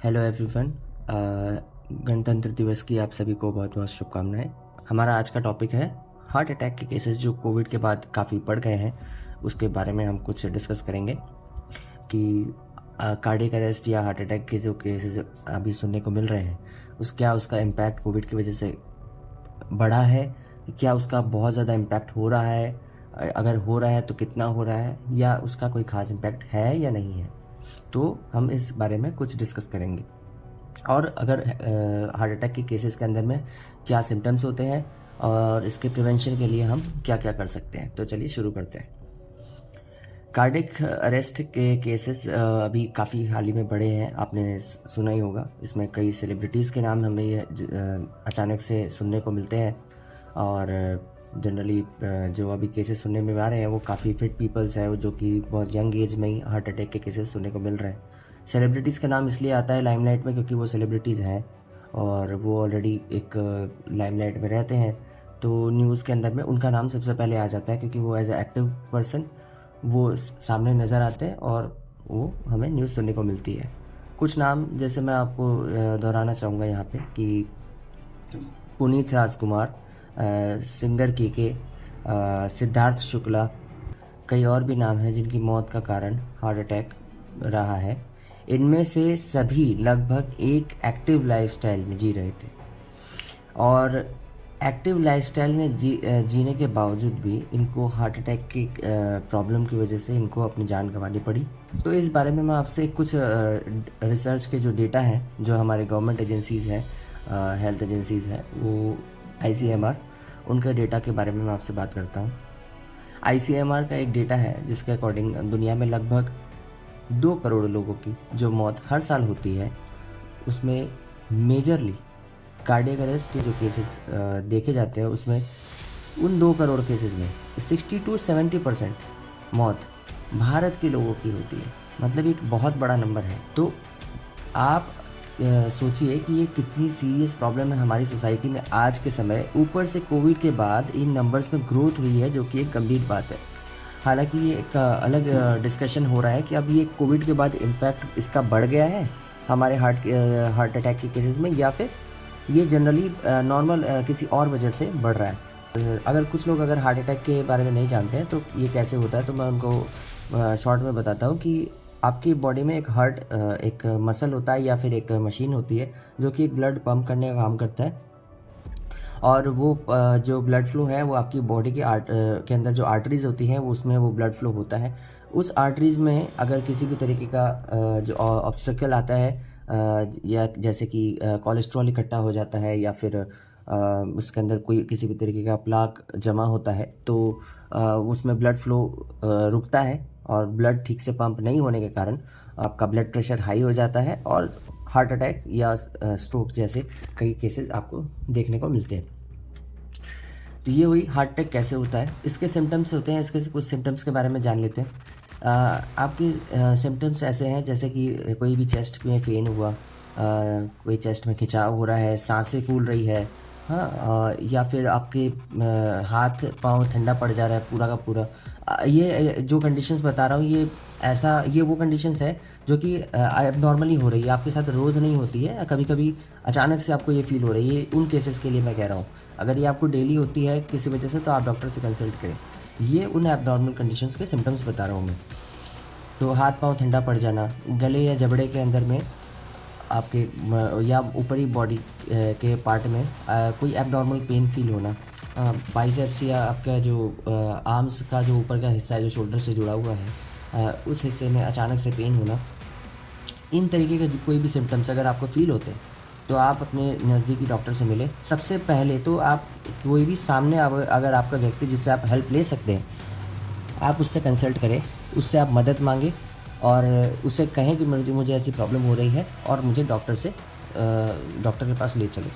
Hello everyone. गणतंत्र दिवस की आप सभी को बहुत बहुत शुभकामनाएं। हमारा आज का टॉपिक है हार्ट अटैक के केसेस जो कोविड के बाद काफ़ी बढ़ गए हैं, उसके बारे में हम कुछ डिस्कस करेंगे कि कार्डियक अरेस्ट या हार्ट अटैक के जो केसेस अभी सुनने को मिल रहे हैं उसका इम्पैक्ट कोविड की वजह से बढ़ा है, क्या उसका बहुत ज़्यादा इम्पैक्ट हो रहा है, अगर हो रहा है तो कितना हो रहा है, या उसका कोई ख़ास इम्पैक्ट है या नहीं है। तो हम इस बारे में कुछ डिस्कस करेंगे। और अगर हार्ट अटैक के केसेस के अंदर में क्या सिम्टम्स होते हैं और इसके प्रिवेंशन के लिए हम क्या क्या कर सकते हैं, तो चलिए शुरू करते हैं। कार्डियक अरेस्ट के केसेस अभी काफ़ी हाल ही में बढ़े हैं, आपने सुना ही होगा। इसमें कई सेलिब्रिटीज़ के नाम हमें अचानक से सुनने को मिलते हैं, और जनरली जो अभी केसेस सुनने में आ रहे हैं वो काफ़ी फिट पीपल्स है, जो कि बहुत यंग एज में ही हार्ट अटैक के केसेस सुनने को मिल रहे हैं। सेलिब्रिटीज़ का नाम इसलिए आता है लाइमलाइट में क्योंकि वो सेलिब्रिटीज़ हैं और वो ऑलरेडी एक लाइमलाइट में रहते हैं, तो न्यूज़ के अंदर में उनका नाम सबसे पहले आ जाता है क्योंकि वो एज ए एक्टिव पर्सन वो सामने नज़र आते हैं और वो हमें न्यूज़ सुनने को मिलती है। कुछ नाम जैसे मैं आपको दोहराना चाहूँगा यहाँ पे कि पुनीत राजकुमार, सिंगर के सिद्धार्थ शुक्ला, कई और भी नाम हैं जिनकी मौत का कारण हार्ट अटैक रहा है। इनमें से सभी लगभग एक एक्टिव लाइफस्टाइल में जी रहे थे, और एक्टिव लाइफस्टाइल में जीने के बावजूद भी इनको हार्ट अटैक की प्रॉब्लम की वजह से इनको अपनी जान गंवानी पड़ी। तो इस बारे में मैं आपसे कुछ रिसर्च के जो डेटा हैं, जो हमारे गवर्नमेंट एजेंसीज़ हैं, हेल्थ एजेंसीज़ हैं, वो ICMR, उनके डेटा के बारे में मैं आपसे बात करता हूँ। ICMR का एक डेटा है जिसके अकॉर्डिंग दुनिया में लगभग 2 करोड़ लोगों की जो मौत हर साल होती है, उसमें मेजरली कार्डियक अरेस्ट के जो केसेस देखे जाते हैं, उसमें उन 2 करोड़ केसेस में 60 to 70% मौत भारत के लोगों की होती है। मतलब एक बहुत बड़ा नंबर है। तो आप सोचिए कि ये कितनी सीरियस प्रॉब्लम है हमारी सोसाइटी में आज के समय। ऊपर से कोविड के बाद इन नंबर्स में ग्रोथ हुई है, जो कि एक गंभीर बात है। हालांकि ये एक अलग डिस्कशन हो रहा है कि अब ये कोविड के बाद इम्पैक्ट इसका बढ़ गया है हमारे हार्ट अटैक के केसेस में, या फिर ये जनरली नॉर्मल किसी और वजह से बढ़ रहा है। अगर कुछ लोग अगर हार्ट अटैक के बारे में नहीं जानते हैं तो ये कैसे होता है, तो मैं उनको शॉर्ट में बताता हूँ कि आपकी बॉडी में एक मसल होता है या फिर एक मशीन होती है जो कि ब्लड पंप करने का काम करता है, और वो जो ब्लड फ्लो है वो आपकी बॉडी के अंदर जो आर्टरीज होती हैं वो उसमें वो ब्लड फ्लो होता है। उस आर्टरीज में अगर किसी भी तरीके का जो ऑब्स्टेकल आता है, या जैसे कि कोलेस्ट्रॉल इकट्ठा हो जाता है, या फिर उसके अंदर कोई किसी भी तरीके का प्लाक जमा होता है, तो उसमें ब्लड फ्लो रुकता है, और ब्लड ठीक से पंप नहीं होने के कारण आपका ब्लड प्रेशर हाई हो जाता है और हार्ट अटैक या स्ट्रोक जैसे कई केसेस आपको देखने को मिलते हैं। तो ये हुई हार्ट अटैक कैसे होता है। इसके सिम्टम्स होते हैं, इसके कुछ सिम्टम्स के बारे में जान लेते हैं। आपके सिम्टम्स ऐसे हैं जैसे कि कोई भी चेस्ट में पेन हुआ, कोई चेस्ट में खिंचाव हो रहा है, सांसें फूल रही है, हाँ, या फिर आपके हाथ पाँव ठंडा पड़ जा रहा है पूरा का पूरा। ये जो कंडीशंस बता रहा हूँ ये वो कंडीशंस है जो कि अब नॉर्मली हो रही है, आपके साथ रोज़ नहीं होती है, कभी कभी अचानक से आपको ये फील हो रही है। ये उन केसेस के लिए मैं कह रहा हूँ। अगर ये आपको डेली होती है किसी वजह से तो आप डॉक्टर से कंसल्ट करें। ये उन एबनॉर्मल कंडीशंस के सिम्टम्स बता रहा हूँ मैं। तो हाथ पाँव ठंडा पड़ जाना, गले या जबड़े के अंदर में आपके या ऊपरी बॉडी के पार्ट में कोई एबनॉर्मल पेन फील होना, बाइसेप्स या आपका जो आर्म्स का जो ऊपर का हिस्सा है जो शोल्डर से जुड़ा हुआ है, उस हिस्से में अचानक से पेन होना, इन तरीके के कोई भी सिम्टम्स अगर आपको फील होते हैं तो आप अपने नज़दीकी डॉक्टर से मिलें। सबसे पहले तो आप कोई भी सामने अगर आपका व्यक्ति जिससे आप हेल्प ले सकते हैं, आप उससे कंसल्ट करें, उससे आप मदद मांगें और उससे कहें कि मुझे ऐसी प्रॉब्लम हो रही है और मुझे डॉक्टर के पास ले चलो।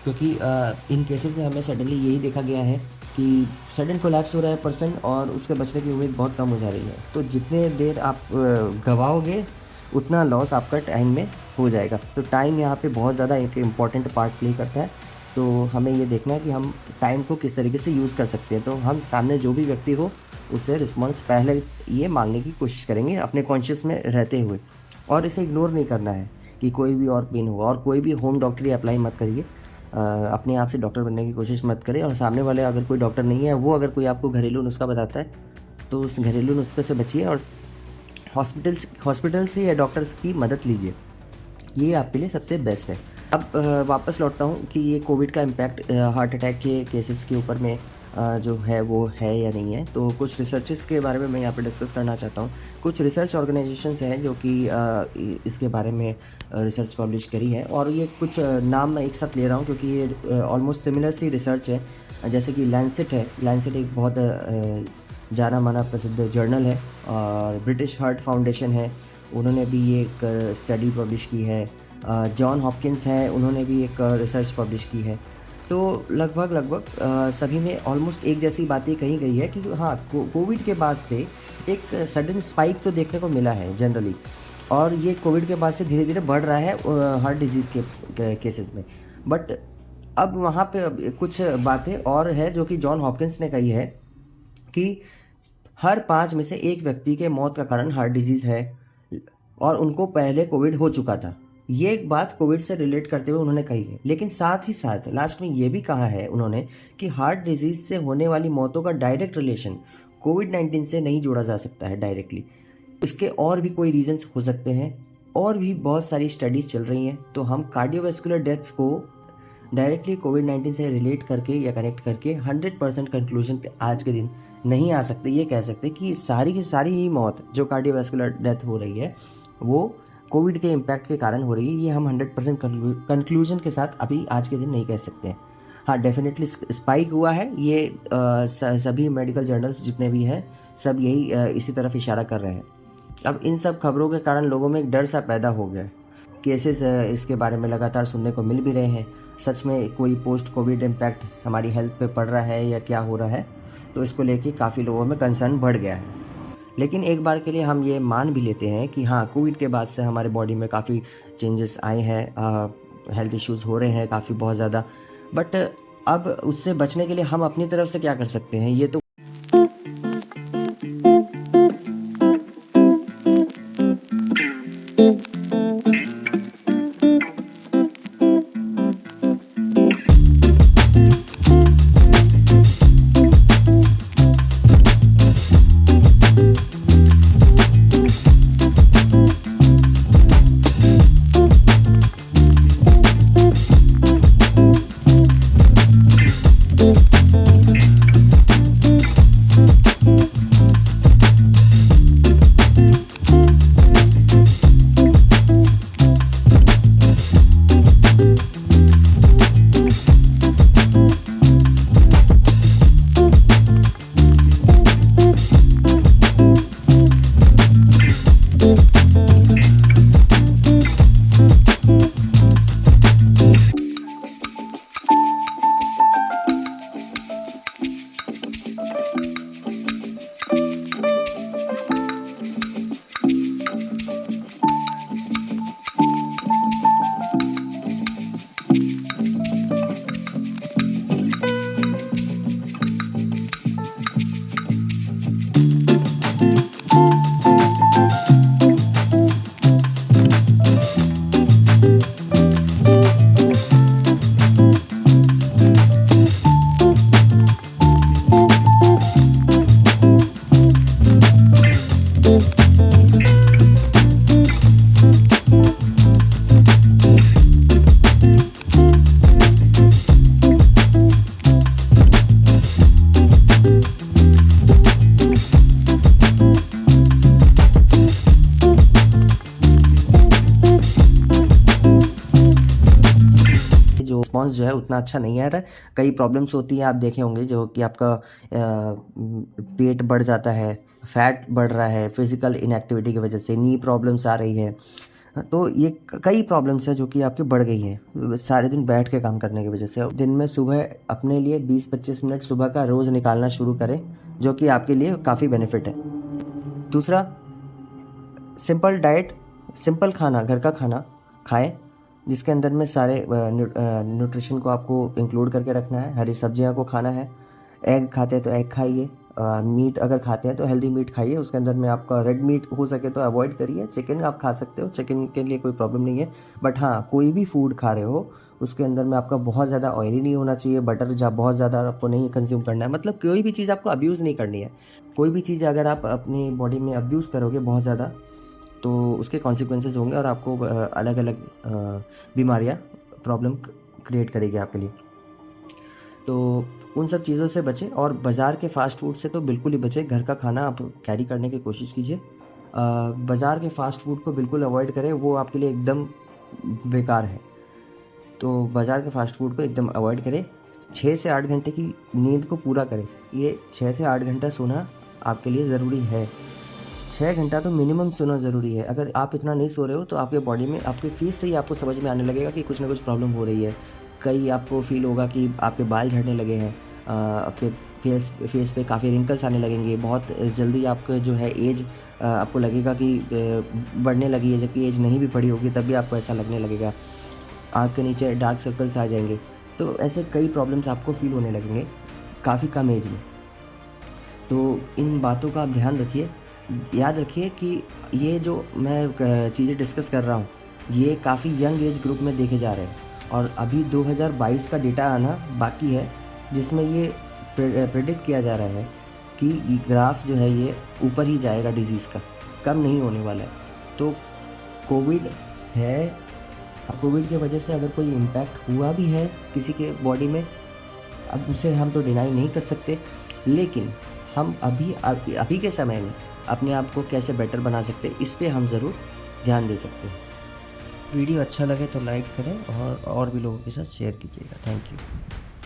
क्योंकि इन केसेस में हमें सडनली यही देखा गया है कि सडन कोलैप्स हो रहा है पर्सन और उसके बचने की उम्मीद बहुत कम हो जा रही है। तो जितने देर आप गवाओगे उतना लॉस आपका टाइम में हो जाएगा। तो टाइम यहाँ पे बहुत ज़्यादा एक इम्पॉर्टेंट पार्ट प्ले करता है। तो हमें ये देखना है कि हम टाइम को किस तरीके से यूज़ कर सकते हैं। तो हम सामने जो भी व्यक्ति हो उससे रिस्पॉन्स पहले ये मांगने की कोशिश करेंगे अपने कॉन्शियस में रहते हुए, और इसे इग्नोर नहीं करना है कि कोई भी और पेन हुआ, और कोई भी होम डॉक्टरी अप्लाई मत करिए। अपने आप से डॉक्टर बनने की कोशिश मत करें, और सामने वाले अगर कोई डॉक्टर नहीं है, वो अगर कोई आपको घरेलू नुस्खा बताता है तो उस घरेलू नुस्खे से बचिए और हॉस्पिटल से या डॉक्टर्स की मदद लीजिए। ये आपके लिए सबसे बेस्ट है। अब वापस लौटता हूँ कि ये कोविड का इम्पैक्ट हार्ट अटैक के केसेस के ऊपर में जो है वो है या नहीं है। तो कुछ रिसर्चेस के बारे में मैं यहाँ पे डिस्कस करना चाहता हूँ। कुछ रिसर्च ऑर्गेनाइजेशंस हैं जो कि इसके बारे में रिसर्च पब्लिश करी है, और ये कुछ नाम मैं एक साथ ले रहा हूँ क्योंकि ये ऑलमोस्ट सिमिलर सी रिसर्च है। जैसे कि लैंसेट है। लैंसेट एक बहुत जाना माना प्रसिद्ध जर्नल है, और ब्रिटिश हार्ट फाउंडेशन है, उन्होंने भी ये एक स्टडी पब्लिश की है। जॉन हॉपकिंस है, उन्होंने भी एक रिसर्च पब्लिश की है। तो लगभग सभी में ऑलमोस्ट एक जैसी बातें कही गई है कि हाँ, कोविड के बाद से एक सडन स्पाइक तो देखने को मिला है जनरली, और ये कोविड के बाद से धीरे धीरे बढ़ रहा है हार्ट डिजीज़ के केसेस में। बट अब वहाँ पे कुछ बातें और है जो कि जॉन हॉपकिंस ने कही है कि हर 5 में से 1 व्यक्ति के मौत का कारण हार्ट डिजीज़ है, और उनको पहले कोविड हो चुका था। ये एक बात कोविड से रिलेट करते हुए उन्होंने कही है, लेकिन साथ ही साथ लास्ट में ये भी कहा है उन्होंने कि हार्ट डिजीज़ से होने वाली मौतों का डायरेक्ट रिलेशन कोविड-19 से नहीं जोड़ा जा सकता है डायरेक्टली। इसके और भी कोई रीजंस हो सकते हैं, और भी बहुत सारी स्टडीज़ चल रही हैं। तो हम कार्डियोवैस्कुलर डेथ्स को डायरेक्टली कोविड-19 से रिलेट करके या कनेक्ट करके 100% कंक्लूजन पे आज के दिन नहीं आ सकते। ये कह सकते कि सारी की सारी ही मौत जो कार्डियोवैस्कुलर डेथ हो रही है वो कोविड के इम्पैक्ट के कारण हो रही है, ये हम 100% कंक्लूजन के साथ अभी आज के दिन नहीं कह सकते हैं। हाँ, डेफिनेटली स्पाइक हुआ है, ये सभी मेडिकल जर्नल्स जितने भी हैं सब यही इसी तरफ इशारा कर रहे हैं। अब इन सब खबरों के कारण लोगों में एक डर सा पैदा हो गया है। केसेस इसके बारे में लगातार सुनने को मिल भी रहे हैं। सच में कोई पोस्ट कोविड इम्पैक्ट हमारी हेल्थ पे पड़ रहा है या क्या हो रहा है, तो इसको लेके काफ़ी लोगों में कंसर्न बढ़ गया है। लेकिन एक बार के लिए हम ये मान भी लेते हैं कि हाँ, कोविड के बाद से हमारे बॉडी में काफ़ी चेंजेस आए हैं, हेल्थ इश्यूज़ हो रहे हैं काफ़ी बहुत ज़्यादा। बट अब उससे बचने के लिए हम अपनी तरफ से क्या कर सकते हैं, ये तो रिस्पॉन्स जो है उतना अच्छा नहीं आ रहा है। कई प्रॉब्लम्स होती हैं, आप देखे होंगे, जो कि आपका पेट बढ़ जाता है, फैट बढ़ रहा है, फिजिकल इनएक्टिविटी की वजह से नी प्रॉब्लम्स आ रही है। तो ये कई प्रॉब्लम्स हैं जो कि आपकी बढ़ गई हैं सारे दिन बैठ के काम करने की वजह से। दिन में सुबह अपने लिए 20-25 मिनट सुबह का रोज़ निकालना शुरू करें, जो कि आपके लिए काफ़ी बेनिफिट है। दूसरा, सिंपल डाइट, सिंपल खाना, घर का खाना खाएं, जिसके अंदर में सारे न्यूट्रिशन को आपको इंक्लूड करके रखना है। हरी सब्जियां को खाना है, एग खाते हैं तो एग खाइए, मीट अगर खाते हैं तो हेल्दी मीट खाइए, उसके अंदर में आपका रेड मीट हो सके तो अवॉइड करिए। चिकन आप खा सकते हो, चिकन के लिए कोई प्रॉब्लम नहीं है, बट हाँ कोई भी फूड खा रहे हो उसके अंदर में आपका बहुत ज़्यादा ऑयली नहीं होना चाहिए, बटर जा बहुत ज़्यादा आपको नहीं कंज्यूम करना है। मतलब कोई भी चीज़ आपको अब्यूज़ नहीं करनी है। कोई भी चीज़ अगर आप अपनी बॉडी में अब्यूज़ करोगे बहुत ज़्यादा तो उसके कॉन्सिक्वेंसेज होंगे और आपको अलग अलग बीमारियाँ प्रॉब्लम क्रिएट करेगी आपके लिए। तो उन सब चीज़ों से बचें और बाज़ार के फ़ास्ट फूड से तो बिल्कुल ही बचें। घर का खाना आप कैरी करने की कोशिश कीजिए। बाज़ार के फ़ास्ट फूड को बिल्कुल अवॉइड करें, वो आपके लिए एकदम बेकार है। तो बाज़ार के फ़ास्ट फूड को एकदम अवॉइड करें। 6 से 8 घंटे की नींद को पूरा करें। ये 6 से 8 घंटा सोना आपके लिए ज़रूरी है। 6 घंटा तो मिनिमम सोना ज़रूरी है। अगर आप इतना नहीं सो रहे हो तो आपके बॉडी में आपके फेस से ही आपको समझ में आने लगेगा कि कुछ ना कुछ प्रॉब्लम हो रही है। कई आपको फ़ील होगा कि आपके बाल झड़ने लगे हैं, आपके फेस पे काफ़ी रिंकल्स आने लगेंगे। बहुत जल्दी आपका जो है एज आपको लगेगा कि बढ़ने लगी है, जबकि एज नहीं भी बढ़ी होगी तब भी आपको ऐसा लगने लगेगा। आँख के नीचे डार्क सर्कल्स आ जाएंगे। तो ऐसे कई प्रॉब्लम्स आपको फ़ील होने लगेंगे काफ़ी कम एज में। तो इन बातों का आप ध्यान रखिए। याद रखिए कि ये जो मैं चीज़ें डिस्कस कर रहा हूँ ये काफ़ी यंग एज ग्रुप में देखे जा रहे हैं और अभी 2022 का डेटा आना बाकी है, जिसमें ये प्रेडिक्ट किया जा रहा है कि ग्राफ जो है ये ऊपर ही जाएगा डिज़ीज़ का, कम नहीं होने वाला है। तो कोविड है, कोविड की वजह से अगर कोई इम्पैक्ट हुआ भी है किसी के बॉडी में, अब उसे हम तो डिनाई नहीं कर सकते, लेकिन हम अभी के समय में अपने आप को कैसे बेटर बना सकते हैं इस पे हम ज़रूर ध्यान दे सकते हैं। वीडियो अच्छा लगे तो लाइक करें और भी लोगों के साथ शेयर कीजिएगा। Thank you.